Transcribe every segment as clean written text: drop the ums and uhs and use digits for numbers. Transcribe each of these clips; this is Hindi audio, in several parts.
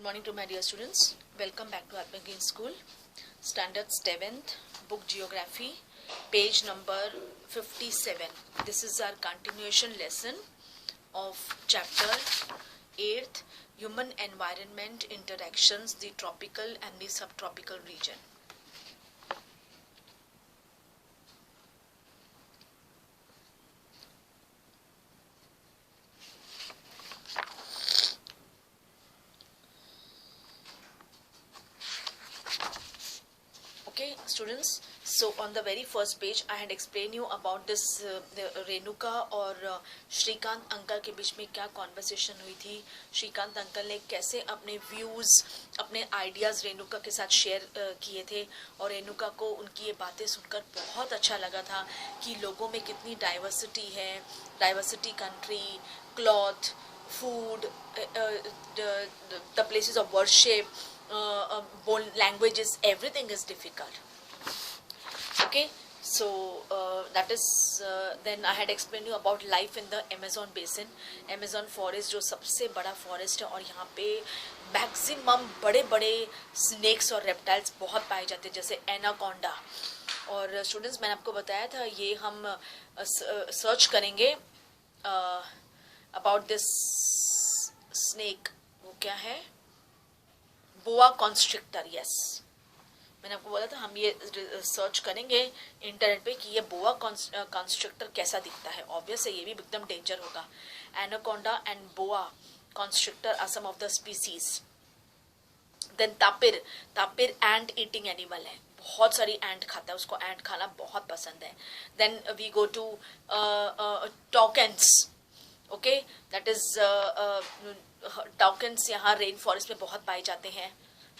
morning to my dear students. Welcome back to Alpine Green School. Standard 7th, book Geography, page number 57. This is our continuation lesson of chapter 8th, Human Environment Interactions, the Tropical and the Subtropical Region. Okay students, so on the very first page I had explained you about this Renuka और श्रीकांत अंकल के बीच में क्या कॉन्वर्सेशन हुई थी. श्रीकांत अंकल ने कैसे अपने व्यूज़, अपने आइडियाज़ रेणुका के साथ शेयर किए थे और रेणुका को उनकी ये बातें सुनकर बहुत अच्छा लगा था कि लोगों में कितनी डाइवर्सिटी है, diversity country, cloth, food, the places of worship, languages, everything is difficult. Okay, so that is then I had explained you about life in the Amazon basin. Amazon forest जो सबसे बड़ा forest है और यहाँ पे मैक्सिमम बड़े बड़े स्नेक्स और रेप्टाइल्स बहुत पाए जाते हैं, जैसे एनाकोंडा. और स्टूडेंट्स मैंने आपको बताया था ये हम सर्च करेंगे अबाउट दिस स्नेक. वो क्या है? बोआ कॉन्स्ट्रिक्टर. यस, मैंने आपको बोला था हम ये सर्च करेंगे इंटरनेट पे कि ये बोआ कॉन्स्ट्रिक्टर कैसा दिखता है. ऑब्वियस है ये भी एकदम डेंजर होगा. Anaconda and boa constrictor are some of the species. Then tapir. Tapir ant eating animal है, बहुत सारी एंट खाता है, उसको एंट खाना बहुत पसंद है. Then we go to Tukanos. Okay, that is Tukanos यहाँ रेन फॉरेस्ट में बहुत पाए जाते हैं.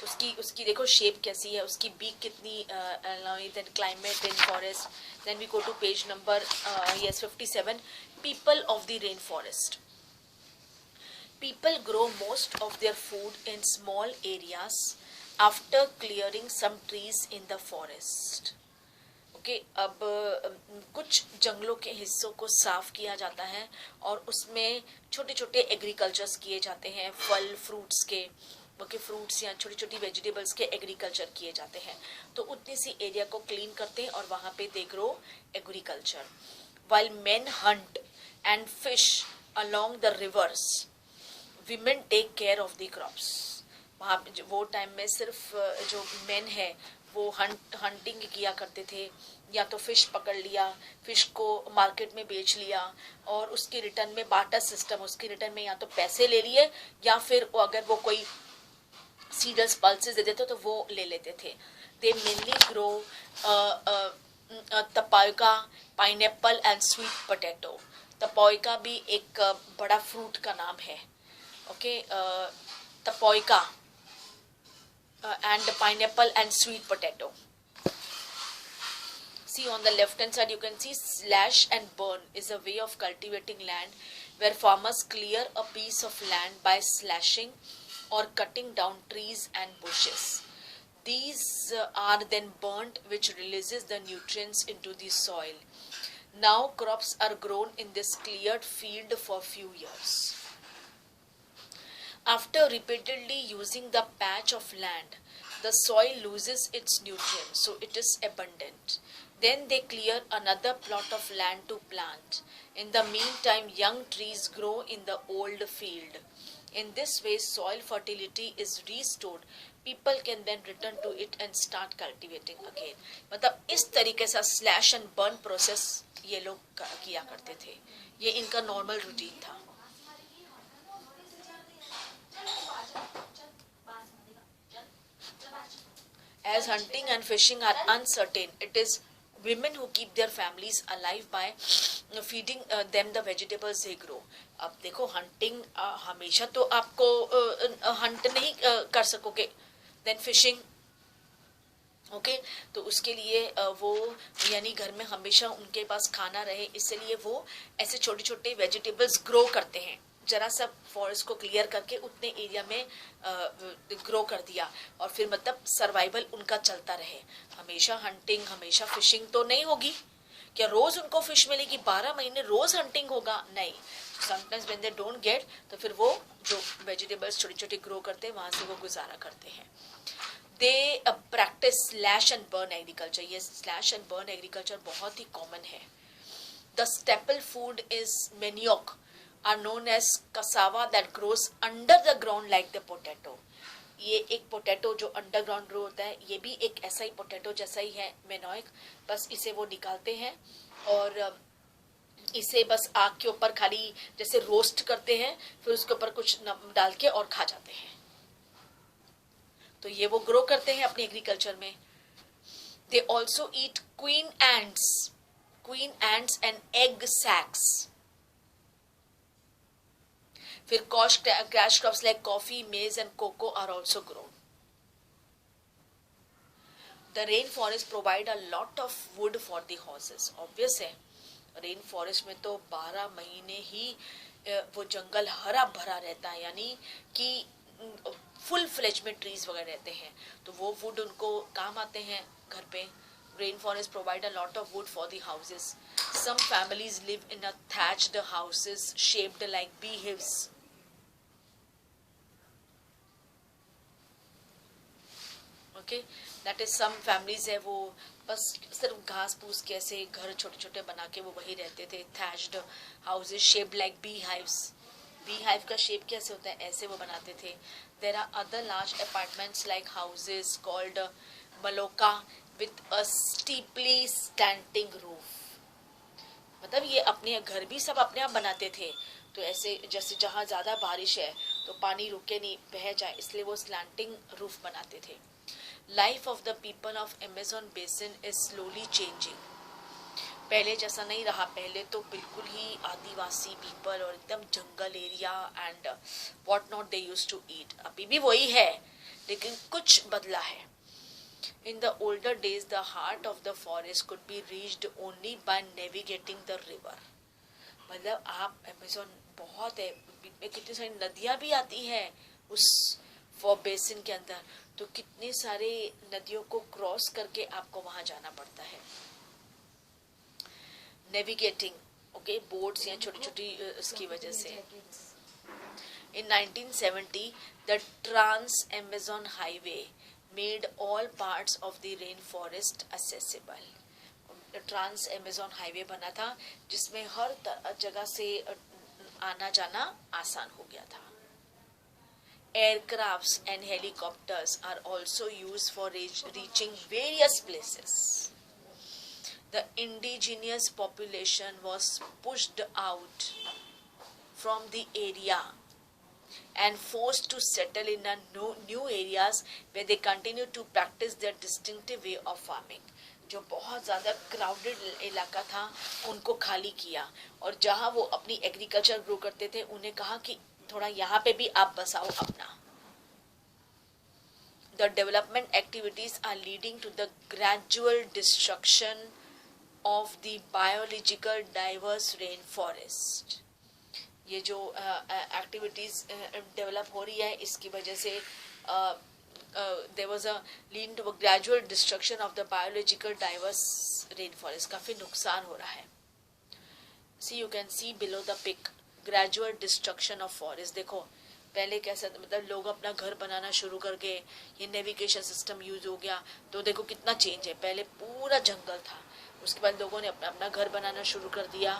उसकी देखो शेप कैसी है, उसकी बीक कितनी. Then climate, rain forest. Then we go to page number 57. People of the rain forest. People grow most of their food in small areas after clearing some trees in the forest. Okay, अब कुछ जंगलों के हिस्सों को साफ किया जाता है और उसमें छोटे छोटे एग्रीकल्चर्स किए जाते हैं, फल फ्रूट्स के. ओके, फ्रूट्स या छोटी छोटी वेजिटेबल्स के एग्रीकल्चर किए जाते हैं. तो उतनी सी एरिया को क्लीन करते हैं और वहाँ पे they grow agriculture. While men hunt and fish along the rivers, women take care of the crops. वहाँ पे वो टाइम में सिर्फ जो मेन है वो हंटिंग किया करते थे, या तो फिश पकड़ लिया, फिश को मार्केट में बेच लिया और उसके रिटर्न में बार्टर सिस्टम, उसके रिटर्न में या तो पैसे ले लिए या फिर अगर वो कोई सीडल्स पल्सेस दे देते तो वो ले लेते थे. They mainly grow tapioca, pineapple and sweet potato. Tapioca भी एक बड़ा फ्रूट का नाम है. Okay, tapioca and pineapple and sweet potato. See on the left hand side you can see slash and burn is a way of cultivating land where farmers clear a piece of land by slashing or cutting down trees and bushes. These are then burnt, which releases the nutrients into the soil. Now crops are grown in this cleared field for few years. After repeatedly using the patch of land, the soil loses its nutrients, so it is abundant. Then they clear another plot of land to plant. In the meantime, young trees grow in the old field. In this way, soil fertility is restored. People can then return to it and start cultivating again. मतलब इस तरीके से स्लैश एंड बर्न प्रोसेस ये लोग किया करते थे. ये इनका नॉर्मल रूटीन था. As hunting and fishing are uncertain, it is women who keep their families alive by feeding them the vegetables they grow. अब देखो हंटिंग हमेशा तो आपको हंट नहीं कर सकोगे. Then fishing. ओके, तो उसके लिए वो यानी घर में हमेशा उनके पास खाना रहे, इसलिए वो ऐसे छोटे छोटे वेजिटेबल्स ग्रो करते हैं. जरा सा फॉरेस्ट को क्लियर करके उतने एरिया में ग्रो कर दिया और फिर मतलब सर्वाइवल उनका चलता रहे. हमेशा हंटिंग, हमेशा फिशिंग तो नहीं होगी. क्या रोज उनको फिश मिलेगी? 12 महीने रोज हंटिंग होगा? नहीं. Sometimes when they don't get, तो फिर वो जो वेजिटेबल्स छोटी छोटी ग्रो करते हैं वहाँ से वो गुजारा करते हैं. They practice slash and burn agriculture. ये स्लैश एंड बर्न एग्रीकल्चर बहुत ही कॉमन है. The staple food is manioc or known as cassava that grows under the ground like the potato. ये एक पोटैटो जो अंडरग्राउंड ग्रो होता है, ये भी एक ऐसा ही पोटैटो जैसा ही है मेनोइक, बस इसे वो निकालते हैं और इसे बस आग के ऊपर खाली जैसे रोस्ट करते हैं, फिर उसके ऊपर कुछ डाल के और खा जाते हैं. तो ये वो ग्रो करते हैं अपने एग्रीकल्चर में. They also eat queen ants and egg sacs. फिर cash crops like coffee, maize and cocoa are also grown. The rainforest provide a lot of wood for the horses. Obvious है, रेन फॉरेस्ट में तो 12 महीने ही वो जंगल हरा भरा रहता है, यानी कि फुल फ्लेज में ट्रीज वगैरह रहते हैं, तो वो वुड उनको काम आते हैं घर पे. Rain forest provide a lot of wood for the houses. Some families live in a thatched houses shaped like beehives. Okay, that is some families है वो बस सिर्फ घास फूस के ऐसे घर छोटे छोटे बना के वो वही रहते थे. Thatched houses shaped like bee hives. Bee hive का शेप कैसे होता है, ऐसे वो बनाते थे. There are other large apartments like houses called maloca with a steeply standing roof. मतलब ये अपने घर भी सब अपने आप बनाते थे, तो ऐसे जैसे जहाँ ज़्यादा बारिश है तो पानी रुके नहीं, बह जाए, इसलिए वो स्लैंटिंग रूफ बनाते थे. Life of the people of Amazon basin is slowly changing. पहले जैसा नहीं रहा. पहले तो बिल्कुल ही आदिवासी पीपल और एकदम जंगल area and what not they used to eat. अभी भी वही है, लेकिन कुछ बदला है. In the older days, the heart of the forest could be reached only by navigating the river. मतलब आप अमेज़न बहुत है, में कितनी सारी नदियाँ भी आती हैं उस फॉर बेसिन के अंदर, तो कितने सारे नदियों को क्रॉस करके आपको वहाँ जाना पड़ता है. नेविगेटिंग, ओके, बोट्स या छोटी छोटी उसकी वजह से. In 1970, the Trans-Amazon Highway made all parts of the rainforest accessible. Trans Amazon highway बना था जिसमें हर जगह से आना जाना आसान हो गया था. Aircrafts and helicopters are also used for reaching various places. The indigenous population was pushed out from the area and forced to settle in a new areas where they continue to practice their distinctive way of farming. जो बहुत ज़्यादा क्राउडेड इलाका था उनको खाली किया, और जहाँ वो अपनी एग्रीकल्चर ग्रो करते थे उन्हें कहा कि थोड़ा यहाँ पे भी आप बसाओ अपना. The development activities are leading to the gradual destruction of the biological diverse rainforest. ये जो एक्टिविटीज़ डेवलप हो रही है इसकी वजह से there was a leading to a gradual destruction of the biological diverse rainforest. काफ़ी नुकसान हो रहा है. See, you can see below the pic gradual destruction of forest. देखो पहले कैसा, मतलब लोग अपना घर बनाना शुरू करके ये नेविगेशन सिस्टम यूज हो गया, तो देखो कितना चेंज है. पहले पूरा जंगल था, उसके बाद लोगों ने अपना अपना घर बनाना शुरू कर दिया.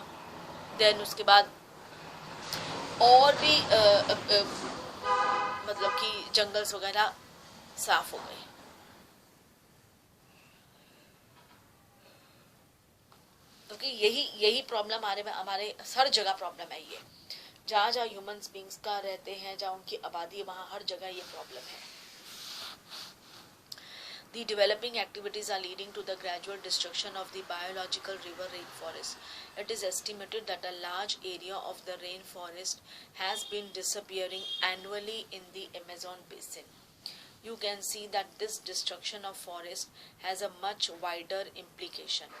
देन उसके बाद और भी मतलब कि जंगल्स वगैरह साफ हो गए. क्योंकि यही प्रॉब्लम हमारे हर जगह प्रॉब्लम है. ये जहाँ जहाँ ह्यूमंस बींग्स का रहते हैं, जहाँ उनकी आबादी है, वहाँ हर जगह ये प्रॉब्लम है. The developing activities are leading to the gradual destruction of the biological river rainforest. It is estimated that a large area of the rainforest has been disappearing annually in the Amazon basin. You can see that this destruction of forest has a much wider implication.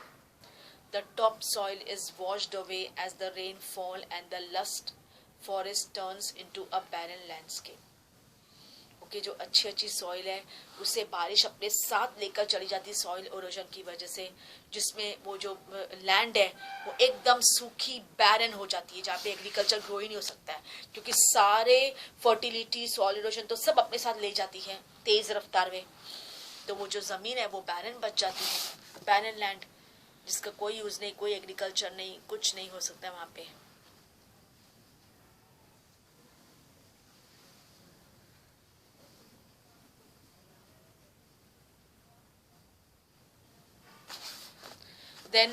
The topsoil is washed away as the rain fall and the lush forest turns into a barren landscape. Okay, के जो अच्छी अच्छी सॉइल है उससे बारिश अपने साथ लेकर चली जाती है सॉइल इरोजन की वजह से, जिसमें वो जो लैंड है वो एकदम सूखी बैरन हो जाती है, जहाँ पे एग्रीकल्चर ग्रो ही नहीं हो सकता है, क्योंकि सारे फर्टिलिटी सॉइल इरोजन तो सब अपने साथ ले जाती है तेज रफ्तार में। तो वो जो ज़मीन है वो बैरन बच जाती है, बैरन लैंड, जिसका कोई यूज़ नहीं, कोई एग्रीकल्चर नहीं, कुछ नहीं हो सकता वहाँ पे। Then,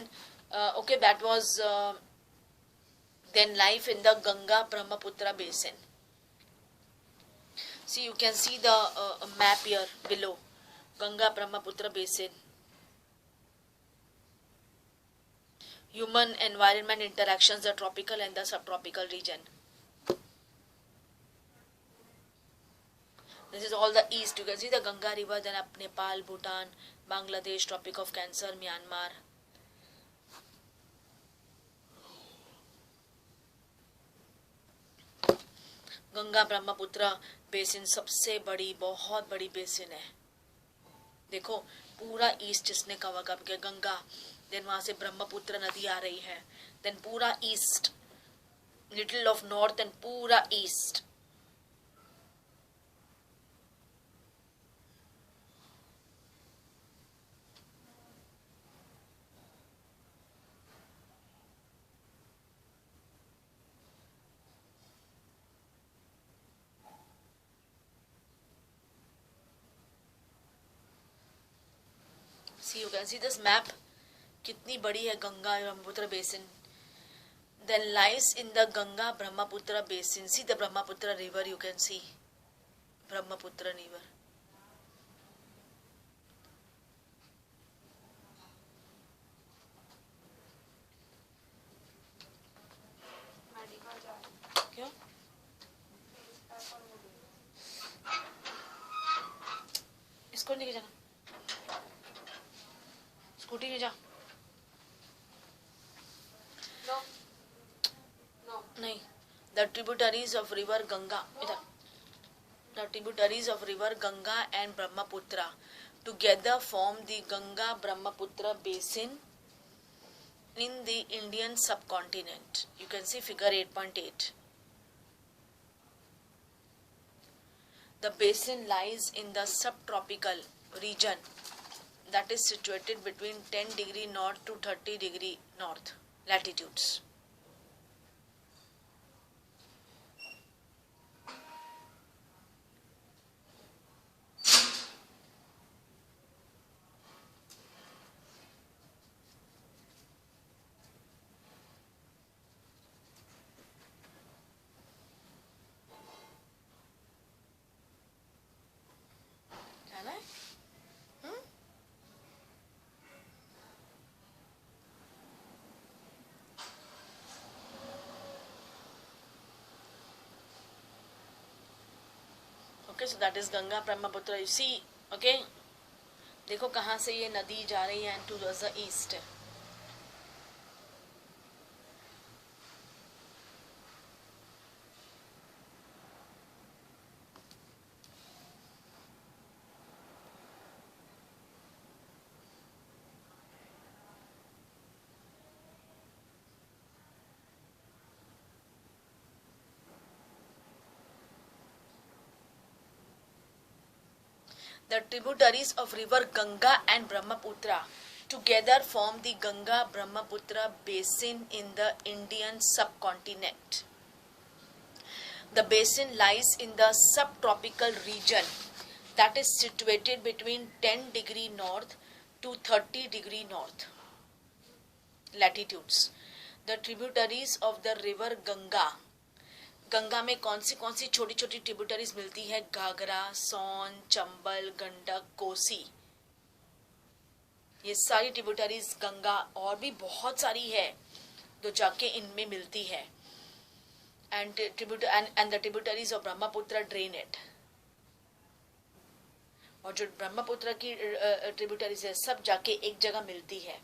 okay, that was then life in the Ganga Brahmaputra basin. See, you can see the map here below, Ganga Brahmaputra basin. Human environment interactions, the tropical and the subtropical region. This is all the east. You can see the Ganga river, then up Nepal, Bhutan, Bangladesh, Tropic of Cancer, Myanmar. Ganga Brahmaputra basin सबसे बड़ी, बहुत बड़ी बेसिन है। देखो पूरा ईस्ट जिसने कवर कर के गंगा, देन वहां से ब्रह्मपुत्र नदी आ रही है, देन पूरा east, little of north and पूरा east. See, you can see this map, कितनी बड़ी है Ganga Brahmaputra basin. Then lies in the Ganga Brahmaputra basin. See the Brahmaputra river, you can see Brahmaputra river. क्यों? इसको लेके जाना, स्कूटी में जा। नहीं, the tributaries of river Ganga, इधर, the tributaries of river Ganga and Brahmaputra together form the Ganga Brahmaputra basin in the Indian subcontinent. You can see figure 8.8. The basin lies in the subtropical region that is situated between 10 degree north to 30 degree north latitudes. Okay, so that is Ganga Brahmaputra. You see, okay, देखो कहाँ से ये नदी जा रही है to the east. The tributaries of river Ganga and Brahmaputra together form the Ganga Brahmaputra basin in the Indian subcontinent. The basin lies in the subtropical region that is situated between 10 degree north to 30 degree north latitudes. The tributaries of the river Ganga, Ganga में कौन सी छोटी छोटी ट्रिब्यूटरीज मिलती है? घाघरा, सोन, चंबल, गंडक, कोसी, ये सारी ट्रिब्यूटरीज गंगा, और भी बहुत सारी है जो जाके इनमें मिलती है। And the tributaries of Brahmaputra drain it, और जो ब्रह्मपुत्र की ट्रिब्यूटरीज है सब जाके एक जगह मिलती है।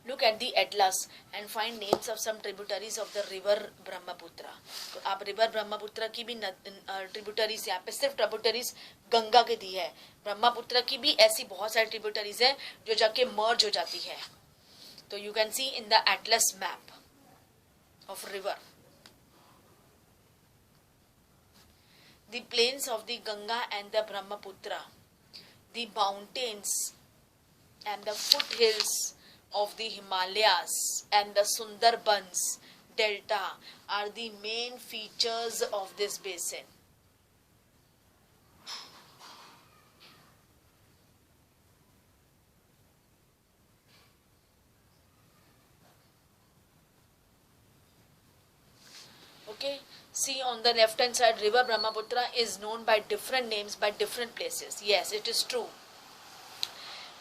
Look at the atlas and find names of some tributaries of the river Brahmaputra. तो आप रिवर ब्रह्मपुत्र की भी ट्रिब्यूटरीज, यहाँ पे सिर्फ ट्रिब्यूटरीज गंगा के दी है, ब्रह्मपुत्र की भी ऐसी बहुत सारी ट्रिब्यूटरीज है जो जाके मर्ज हो जाती है. तो you can see in the Atlas map of river the plains of the Ganga and the Brahmaputra, the mountains and the foothills of the Himalayas and the Sundarbans Delta are the main features of this basin. Okay, see on the left hand side, river Brahmaputra is known by different names by different places. Yes, it is true.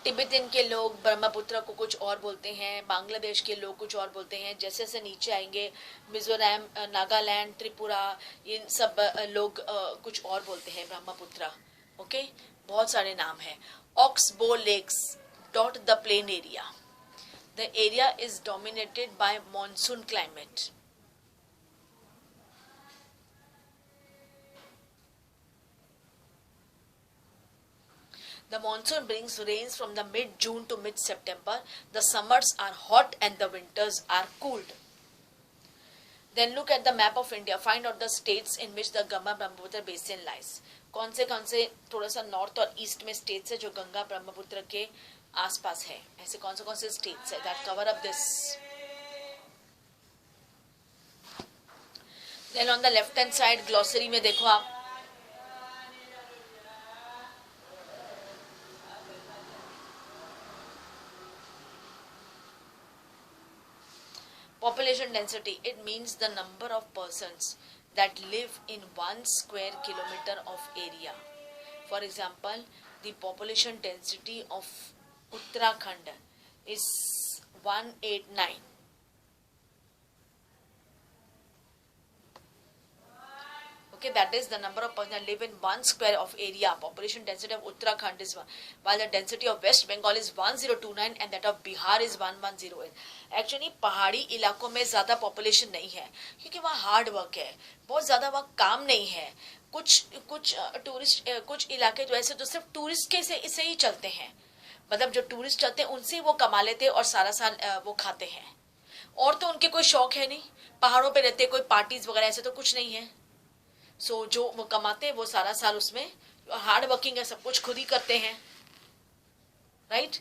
Tibetan के लोग ब्रह्मपुत्र को कुछ और बोलते हैं, बांग्लादेश के लोग कुछ और बोलते हैं, जैसे जैसे नीचे आएंगे मिजोरम, नागालैंड, त्रिपुरा, इन सब लोग कुछ और बोलते हैं ब्रह्मपुत्र. ओके, बहुत सारे नाम हैं. Oxbow lakes dot the plain area. The area is dominated by monsoon climate. The monsoon brings rains from the mid-June to mid-September. The summers are hot and the winters are cooled. Then look at the map of India. Find out the states in which the Ganga Brahmaputra basin lies. कौन से थोड़ा सा नॉर्थ और ईस्ट में स्टेट्स है जो गंगा ब्रह्मपुत्र के आसपास है. ऐसे कौन से स्टेट्स है that cover up this. Then on the left hand side glossary में देखो आप, population density, it means the number of persons that live in 1 square kilometer of area. For example, the population density of Uttarakhand is 189. Okay, that is the number of persons that live in 1 square of area. Population density of Uttarakhand is 1, while the density of West Bengal is 1029 and that of Bihar is 1108. Actually पहाड़ी इलाकों में ज़्यादा population नहीं है क्योंकि वहाँ hard work है, बहुत ज़्यादा वहाँ काम नहीं है. कुछ टूरिस्ट, कुछ इलाके तो ऐसे जो सिर्फ टूरिस्ट के से ही चलते हैं, मतलब जो टूरिस्ट चलते हैं उनसे वो कमा लेते हैं और सारा साल वो खाते हैं, और तो उनके कोई शौक है नहीं, पहाड़ों पे रहते, कोई पार्टीज वगैरह ऐसे तो कुछ नहीं है. सो जो वो कमाते हैं वो सारा साल उसमें हार्ड वर्किंग है, सब कुछ खुद ही करते हैं, राइट.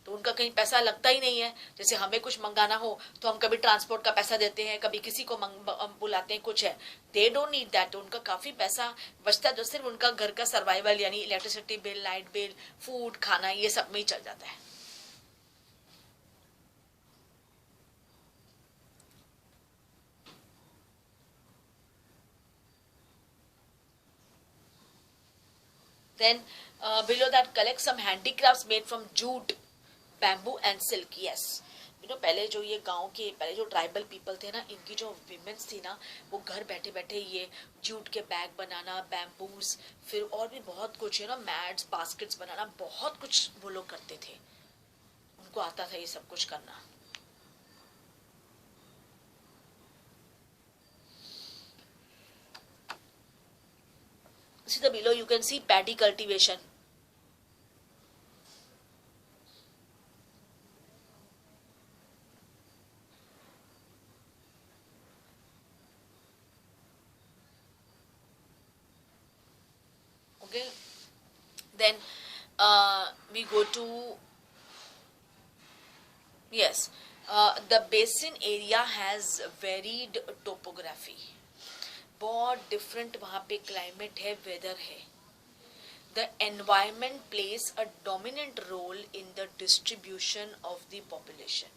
तो उनका कहीं पैसा लगता ही नहीं है. जैसे हमें कुछ मंगाना हो तो हम कभी ट्रांसपोर्ट का पैसा देते हैं, कभी किसी को बुलाते हैं, कुछ है. They don't need that. तो उनका काफी पैसा बचता है जो सिर्फ उनका घर का सर्वाइवल यानी electricity bill, light bill, food, खाना, ये सब में ही चल जाता है. Then below that, collect some handicrafts made from jute, bamboo and silk. Yes, you know, पहले जो ये गांव के पहले जो ट्राइबल पीपल थे ना, इनकी जो विमेन्स थी ना, वो घर बैठे बैठे ये जूट के बैग बनाना, बैम्बूज, फिर और भी बहुत कुछ है ना, मैट्स, बास्केट्स बनाना, बहुत कुछ वो लोग करते थे. उनको आता था ये सब कुछ करना. See the below, you can see paddy cultivation. Okay, then we go to, yes, the basin area has varied topography. बहुत डिफरेंट वहाँ पे क्लाइमेट है, वेदर है. The environment plays a dominant role in the distribution of the population.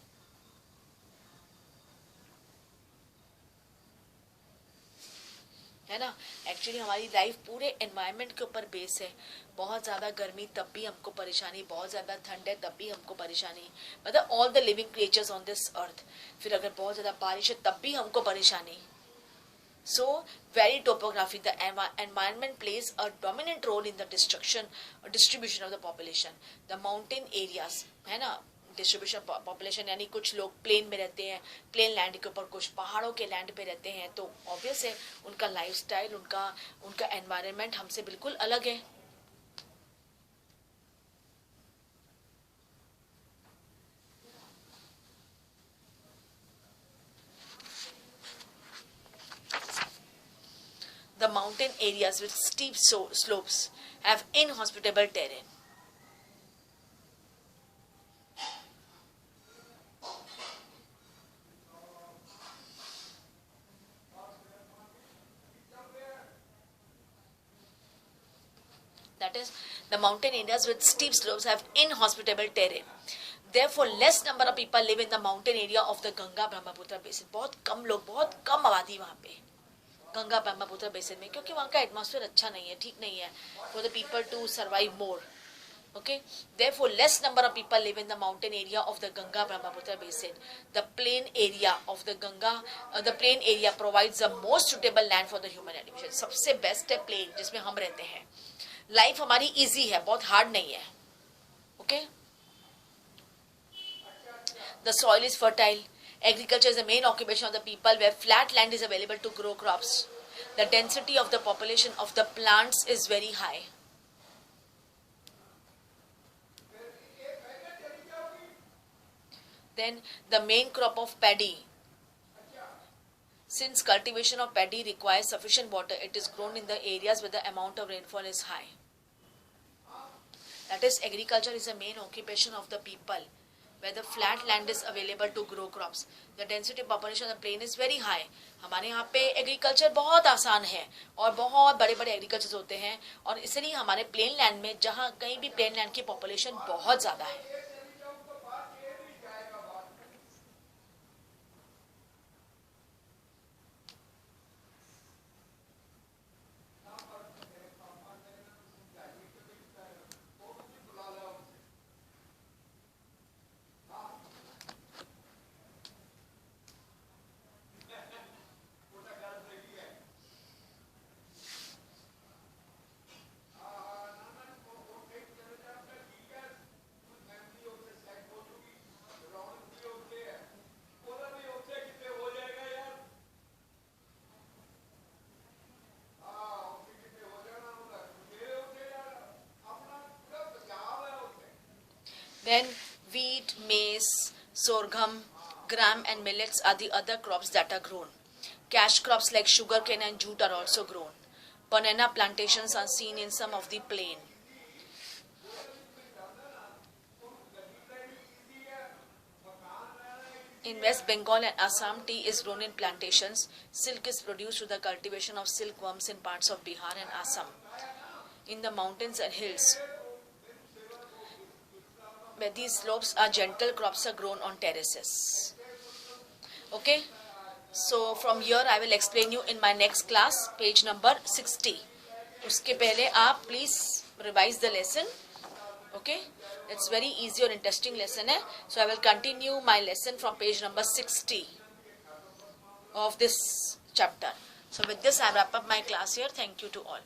है ना. एक्चुअली हमारी लाइफ पूरे एनवायरनमेंट के ऊपर बेस है. बहुत ज़्यादा गर्मी तब भी हमको परेशानी, बहुत ज़्यादा ठंड है तब भी हमको परेशानी, मतलब all the living creatures on this earth. फिर अगर बहुत ज़्यादा बारिश है तब भी हमको परेशानी. So, varied topography, the environment plays a dominant role in the distribution of the population. The mountain areas, है ना, डिस्ट्रीब्यूशन पॉपुलेशन, यानी कुछ लोग प्लेन में रहते हैं, प्लेन लैंड के ऊपर, कुछ पहाड़ों के लैंड पे रहते हैं, तो ऑब्वियस है उनका लाइफस्टाइल, उनका एनवायरनमेंट हमसे बिल्कुल अलग है. The mountain areas with steep slopes have inhospitable terrain. That is, the mountain areas with steep slopes have inhospitable terrain. Therefore, less number of people live in the mountain area of the Ganga Brahmaputra basin. बहुत कम लोग, बहुत कम आबादी वहाँ पे गंगा ब्रह्मपुत्र बेसिन में, क्योंकि वहाँ का एटमॉस्फेयर अच्छा नहीं है, ठीक नहीं है, for the people to survive more. Okay, therefore less number of people live in the mountain area of the Ganga Brahmaputra basin. The plain area of the plain area provides the most suitable land for the human habitation. सबसे बेस्ट है प्लेन, जिसमें हम रहते हैं. लाइफ हमारी इजी है, बहुत हार्ड नहीं है. Okay, the soil is fertile. Agriculture is the main occupation of the people, where flat land is available to grow crops. The density of the population of the plants is very high. Then the main crop of paddy. Since cultivation of paddy requires sufficient water, it is grown in the areas where the amount of rainfall is high. That is, agriculture is the main occupation of the people, where the flat land is available to grow crops. The density of population of the plain is very high. हमारे यहाँ पे एग्रीकल्चर बहुत आसान है और बहुत बड़े बड़े एग्रीकल्चर होते हैं, और इसलिए हमारे प्लेन लैंड में, जहाँ कहीं भी प्लेन लैंड की पॉपुलेशन बहुत ज़्यादा है. Then wheat, maize, sorghum, gram and millets are the other crops that are grown. Cash crops like sugarcane and jute are also grown. Banana plantations are seen in some of the plain. In West Bengal and Assam, tea is grown in plantations. Silk is produced through the cultivation of silkworms in parts of Bihar and Assam. In the mountains and hills, where these slopes are gentle, crops are grown on terraces. Okay, so from here I will explain you in my next class, page number 60. उसके पहले आप please revise the lesson. Okay, it's very easy और interesting lesson है. So I will continue my lesson from page number 60 of this chapter. So with this I wrap up my class here. Thank you to all.